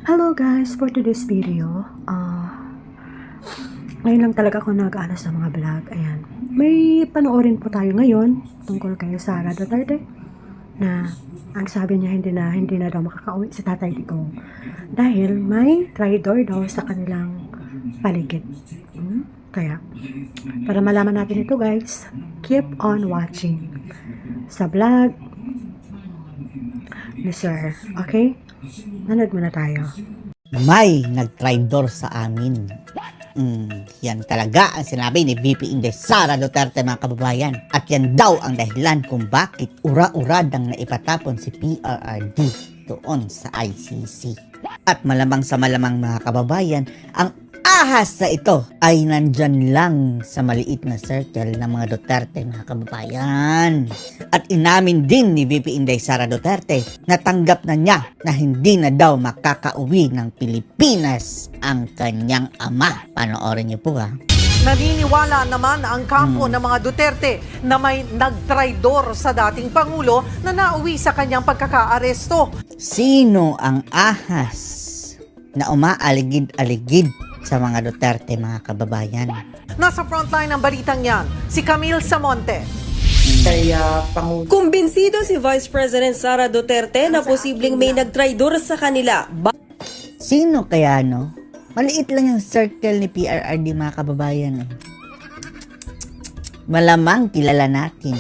Hello guys, for today's video, ngayon lang talaga ako nag-ano sa mga vlog. Ayan. May panoorin po tayo ngayon tungkol kay Sara Duterte na ang sabi niya hindi na daw makakauwi si Tatay Digong dahil may traitor daw sa kanilang paligid. Kaya, para malaman natin ito guys, keep on watching sa vlog ni Sir. Okay? Nanood muna tayo. May nag-traitor sa amin. Yan talaga ang sinabi ni VP Inday Sara Duterte, mga kababayan. At yan daw ang dahilan kung bakit ura-uradang naipatapon si PRRD doon sa ICC. At malamang sa malamang, mga kababayan, ang ahas sa ito ay nandyan lang sa maliit na circle ng mga Duterte, mga kababayan. At inamin din ni VP Inday Sara Duterte na tanggap na niya na hindi na daw makakauwi ng Pilipinas ang kanyang ama. Panoorin niyo po ha. Naniniwala naman ang kampo ng mga Duterte na may nagtraidor sa dating Pangulo na nauwi sa kanyang pagkakaaresto. Sino ang ahas na umaaligid-aligid sa mga Duterte, mga kababayan? Nasa frontline ng balitang yan, si Camille Samonte. Kumbinsido si Vice President Sara Duterte na posibleng may nagtraidor sa kanila. Sino kaya, no? Maliit lang yung circle ni PRRD, mga kababayan. Malamang kilala natin.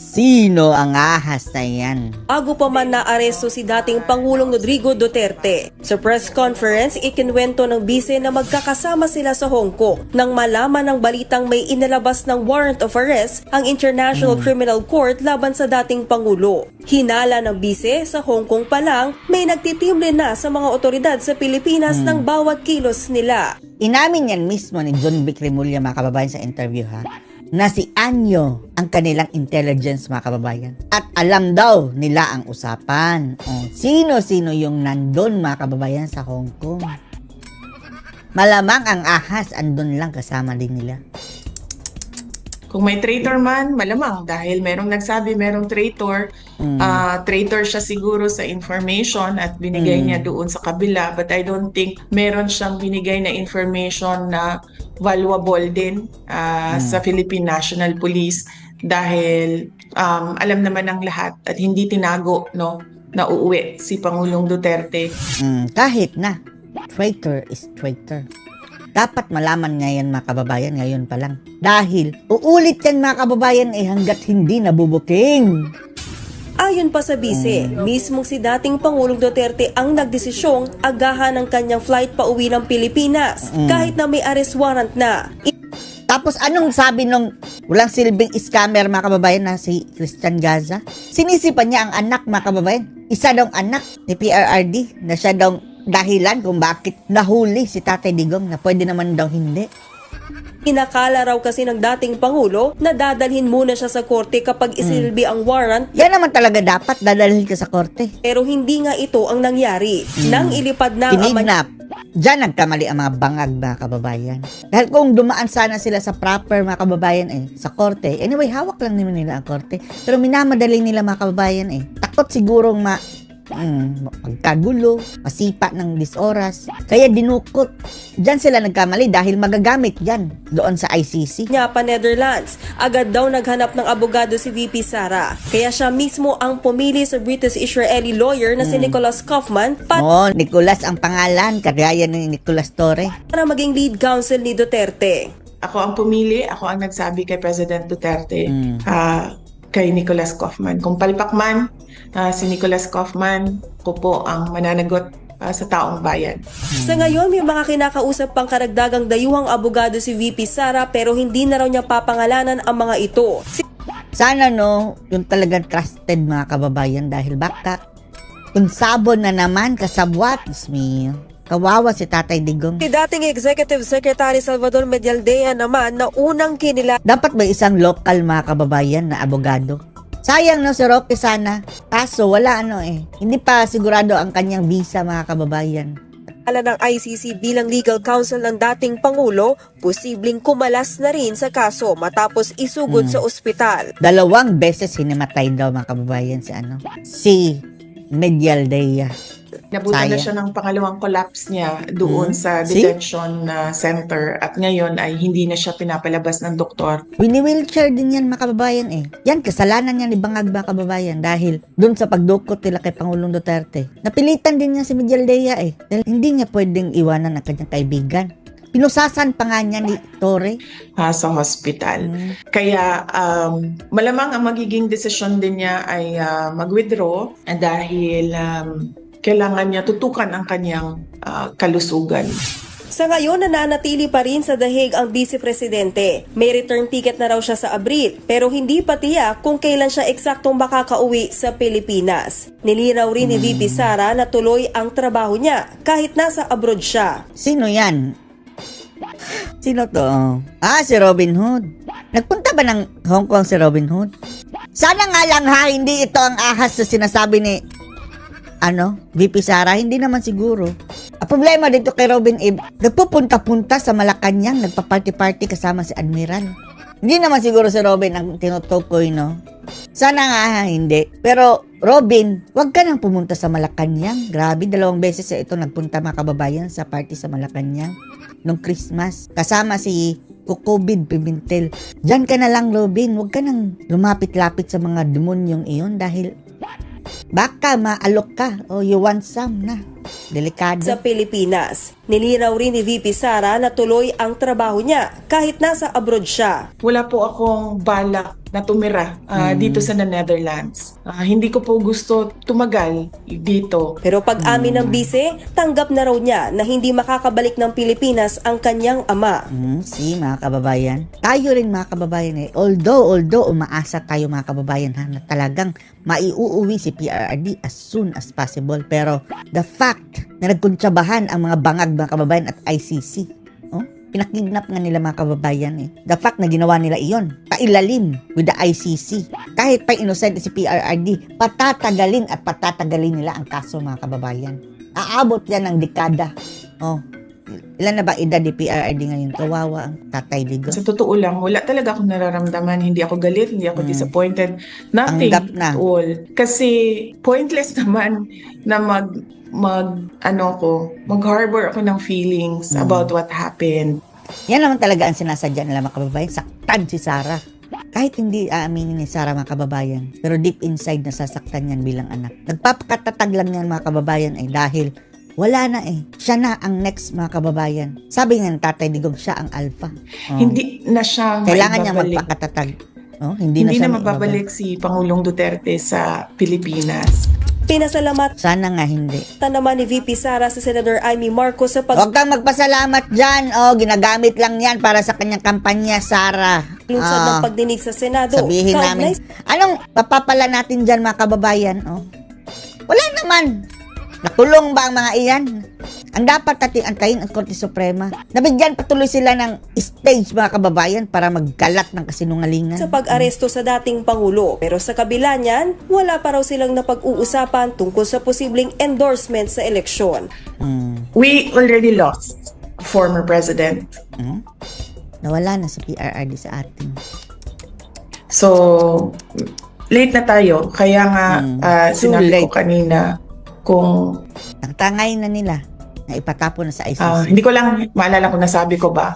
Sino ang ahas na yan? Bago pa man naaresto si dating Pangulong Rodrigo Duterte. Sa press conference, ikinwento ng bise na magkakasama sila sa Hong Kong nang malaman ng balitang may inilabas ng warrant of arrest ang International Criminal Court laban sa dating Pangulo. Hinala ng bise, sa Hong Kong pa lang, may nagtitimbre na sa mga otoridad sa Pilipinas ng bawat kilos nila. Inamin yan mismo ni John Vic Remulla, mga kababayan, sa interview ha, na si Anyo ang kanilang intelligence, mga kababayan. At alam daw nila ang usapan. Sino-sino yung nandun, mga kababayan, sa Hong Kong. Malamang ang ahas andun lang kasama din nila. Kung may traitor man, malamang dahil merong nagsabi merong traitor, traitor siya siguro sa information at binigay niya doon sa kabila. But I don't think meron siyang binigay na information na valuable din sa Philippine National Police dahil alam naman ng lahat at hindi tinago, no, na uuwi si Pangulong Duterte. Kahit na, traitor is traitor. Dapat malaman ngayon, mga kababayan, ngayon pa lang. Dahil uulit yan, mga kababayan, hanggat hindi nabubuking. Ayon pa sa bise, mismong si dating Pangulong Duterte ang nagdesisyong agahan ng kanyang flight pa uwi ng Pilipinas kahit na may arrest warrant na. Tapos anong sabi nung walang silbing scammer, mga kababayan, na si Christian Gaza? Sinisipan niya ang anak, mga kababayan. Isa daw anak ni PRRD na siya daw dahilan kung bakit nahuli si Tatay Digong na pwede naman daw hindi. Inakala raw kasi ng dating Pangulo na dadalhin muna siya sa korte kapag isilbi ang warrant. Yan naman talaga dapat, dadalhin ka sa korte. Pero hindi nga ito ang nangyari. Nang ilipad na ang Kinidnap. Diyan nagkamali ang mga bangag, mga kababayan. Dahil kung dumaan sana sila sa proper, mga kababayan, sa korte. Anyway, hawak lang naman nila ang korte. Pero minamadali nila, mga kababayan, takot sigurong magkagulo, masipa ng disoras. Kaya dinukot. Diyan sila nagkamali dahil magagamit yan doon sa ICC. Nga pa Netherlands, agad daw naghanap ng abogado si VP Sara. Kaya siya mismo ang pumili sa British-Israeli lawyer na si Nicholas Kaufman Nicholas ang pangalan, kagaya ni Nicholas Torre. para maging lead counsel ni Duterte. Ako ang pumili, ako ang nagsabi kay President Duterte, kay Nicholas Kaufman. Kung palpak man, si Nicholas Kaufman, ko po ang mananagot sa taong bayan. Sa ngayon, may mga kinakausap pang karagdagang dayuhang abogado si VP Sara pero hindi na raw niya papangalanan ang mga ito. Sana yung talagang trusted, mga kababayan, dahil baka kung sabon na naman, kasabwat, kawawa si Tatay Digong. Si dating Executive Secretary Salvador Medialdea naman na unang kinila. Dapat may isang local, mga kababayan, na abogado. Sayang si Roque sana. Kaso wala Hindi pa sigurado ang kanyang visa, mga kababayan. Ng ICC bilang legal counsel ng dating Pangulo, posibleng kumalas na rin sa kaso matapos isugod sa ospital. 2 beses hinimatay daw, mga kababayan, si Medialdea. Nabutan na Sayang. siya ng pangalawang collapse niya doon sa See? detention center at ngayon ay hindi na siya pinapalabas ng doktor. Wini-wheelchair din yan mga kababayan eh. Yan, kasalanan yan ni Bangag mga kababayan dahil dun sa pagdukot nila kay Pangulong Duterte. Napilitan din niya si Miguel Dea eh. Dahil hindi niya pwedeng iwanan ang kanyang kaibigan. Pinusasan pa nga niya ni Torre. Sa hospital. Kaya malamang ang magiging desisyon din niya ay mag-withdraw dahil kailangan niya tutukan ang kanyang kalusugan. Sa ngayon, nananatili pa rin sa dahig ang Vice Presidente. May return ticket na raw siya sa Abril, pero hindi pa tiyak kung kailan siya eksaktong makakauwi sa Pilipinas. Nilinaw rin ni VP Sara na tuloy ang trabaho niya kahit nasa abroad siya. Sino yan? Sino to? Si Robin Hood. Nagpunta ba ng Hong Kong si Robin Hood? Sana nga lang ha, hindi ito ang ahas sa sinasabi ni VP Sara, hindi naman siguro. Ang problema dito kay Robin Ib, nagpupunta-punta sa Malacanang, nagpa-party-party kasama si Admiral. Hindi naman siguro si Robin ang tinutukoy, no? Sana nga hindi. Pero Robin, wag ka nang pumunta sa Malacanang. Grabe, 2 beses sa ito nagpunta mga kababayan sa party sa Malacanang nung Christmas. Kasama si Kukubid Pimentel. Diyan ka na lang, Robin. Wag ka nang lumapit-lapit sa mga demonyong iyon dahil baka maalok ka o you want some na. Delikado. Sa Pilipinas, nilinaw rin ni VP Sara na tuloy ang trabaho niya kahit nasa abroad siya. Wala po akong balak na tumira dito sa Netherlands. Hindi ko po gusto tumagal dito. Pero pag-amin ng bise, tanggap na raw niya na hindi makakabalik ng Pilipinas ang kanyang ama. Mga kababayan. Tayo rin mga kababayan eh. Although umaasa tayo mga kababayan ha, na talagang maiuuwi si PRRD as soon as possible. Pero the fact na nagkuntsabahan ang mga bangag mga kababayan at ICC. Pinakidnap nga nila mga kababayan eh. The fact na ginawa nila iyon, pailalim with the ICC. Kahit pa innocent si PRRD, patatagalin nila ang kaso mga kababayan. Aabot yan ng dekada. Ilan na ba edad ni PRRD ngayon? Kawawa ang Tatay Digong. Sa totoo lang, wala talaga akong nararamdaman. Hindi ako galit, hindi ako disappointed. Nothing Tanggap na. at all. Kasi pointless naman na mag-harbor ako ng feelings about what happened. Yan naman talaga ang sinasadya nila mga kababayan. Saktan si Sara. Kahit hindi aaminin ni Sara mga kababayan, pero deep inside nasasaktan yan bilang anak. Nagpapakatatag lang yan mga kababayan ay dahil wala na eh. Siya na ang next mga kababayan. Sabi nga ng Tatay Digong, siya ang alpha. Hindi na siya Kailangan niya maibabalik. magpakatatag. Hindi na Hindi siya na mababalik si Pangulong Duterte sa Pilipinas. Pinasalamatan Sana nga hindi. naman ni VP Sara sa Senator Amy Marcos sa Huwag kang magpasalamat dyan. Ginagamit lang yan para sa kanyang kampanya, Sara. paglunsad ng pagdinig sa Senado. Sabihin namin, anong papapala natin dyan mga kababayan? Wala naman. Nakulong ba ang mga iyan? Ang dapat natin antayin ang Korte Suprema. Nabigyan patuloy sila ng stage mga kababayan para magkalat ng kasinungalingan. Sa pag-aresto sa dating Pangulo. Pero sa kabila niyan, wala pa raw silang napag-uusapan tungkol sa posibleng endorsement sa eleksyon. We already lost a former president. Nawala na si PRRD sa atin. So, late na tayo. Kaya nga, Too sinabi late. ko kanina, kung Nagtangay na nila na ipatapo na sa ICC. hindi ko lang maalala kung nasabi ko ba.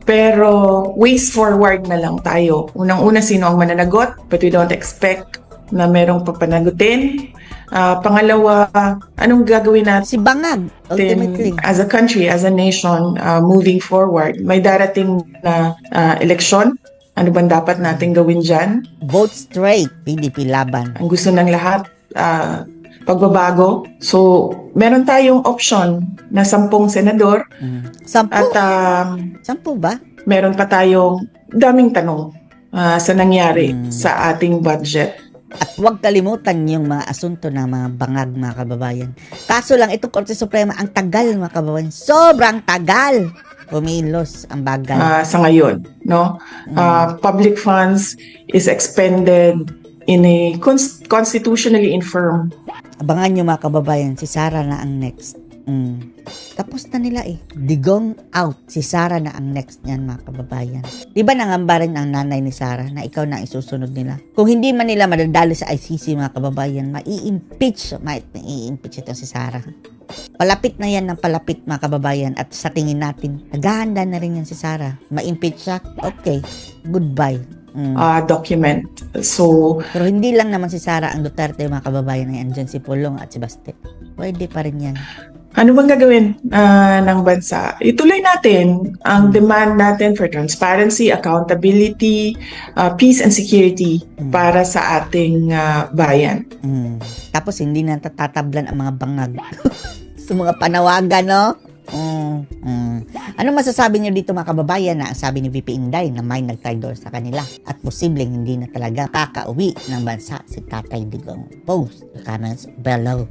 Pero ways forward na lang tayo. Unang-una, sino ang mananagot? But we don't expect na merong papanagutin. Pangalawa, anong gagawin natin Si Bangag, ultimately. as a country, as a nation, moving forward? May darating na eleksyon. Ano bang dapat natin gawin dyan? Vote straight, PDP laban. Ang gusto ng lahat, pagbabago. So, meron tayong option na 10 senador Sampu? at Sampu ba? meron pa tayong daming tanong sa nangyari sa ating budget. At huwag kalimutan yung mga asunto ng mga bangag mga kababayan. Kaso lang, itong Korte Suprema, ang tagal mga kababayan. Sobrang tagal. Kumilos ang bagay. Sa ngayon, no? Public funds is expended in a constitutionally infirm. Abangan nyo mga kababayan, si Sara na ang next. Tapos na nila eh. Digong out. Si Sara na ang next niyan mga kababayan. Diba nangamba rin ang nanay ni Sara na ikaw na ang isusunod nila? Kung hindi man nila madadali sa ICC mga kababayan, mai-impeach ito si Sara. Palapit na yan ng palapit mga kababayan at sa tingin natin, naghahanda na rin yan si Sara. Ma-impeach siya? Okay. Goodbye. Document. So, Pero hindi lang naman si Sara ang Duterte mga kababayan ay andyan si Pulong at si Baste. Pwede pa rin yan. ano bang gagawin ng bansa? Ituloy natin ang demand natin for transparency, accountability, peace and security para sa ating bayan. Tapos hindi na tatablan ang mga bangag. Sa mga panawagan, no? Ano masasabi niyo dito mga kababayan na ang sabi ni VP Inday na may nag-traitor sa kanila at posibleng hindi na talaga kakauwi ng bansa si Tatay Digong? Post the comments below.